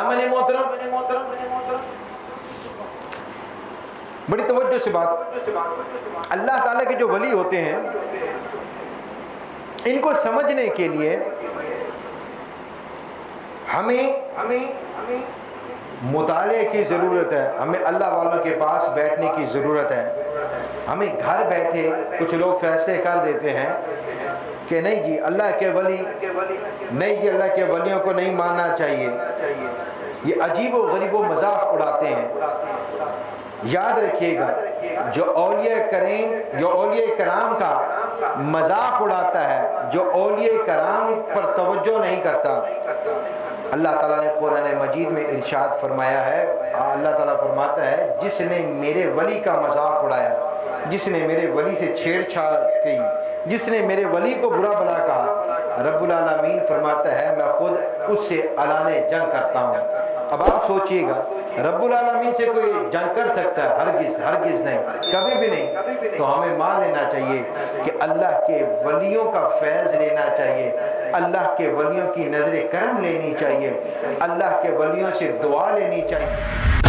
नाज़रीन मोहतरम, बड़ी तवज्जो से बात, अल्लाह ताला के जो वली होते हैं इनको समझने के लिए हमें मुताले की ज़रूरत है, हमें अल्लाह वालों के पास बैठने की ज़रूरत है। हमें घर बैठे कुछ लोग फैसले कर देते हैं कि नहीं जी अल्लाह के वली, नहीं जी अल्लाह के वलियों को नहीं मानना चाहिए। ये अजीब व गरीब व मजाक उड़ाते हैं। याद रखिएगा, जो औलिया करीम, जो औलिया कराम का मजाक उड़ाता है, जो औलिया कराम पर तवज्जो नहीं करता, अल्लाह ताला ने कुरान मजीद में इरशाद फरमाया है, अल्लाह ताला फरमाता है जिसने मेरे वली का मजाक उड़ाया, जिसने मेरे वली से छेड़छाड़ की, जिसने मेरे वली को बुरा भला कहा, रब्बुल आलमीन फरमाता है मैं खुद उससे अलाने जंग करता हूँ। अब आप सोचिएगा, रब्बुल आलमीन से कोई जंग कर सकता है? हरगिज़ नहीं, कभी भी नहीं। तो हमें मान लेना चाहिए कि अल्लाह के वलियों का फैज़ लेना चाहिए, अल्लाह के वलियों की नज़र करम लेनी चाहिए, अल्लाह के वलियों से दुआ लेनी चाहिए।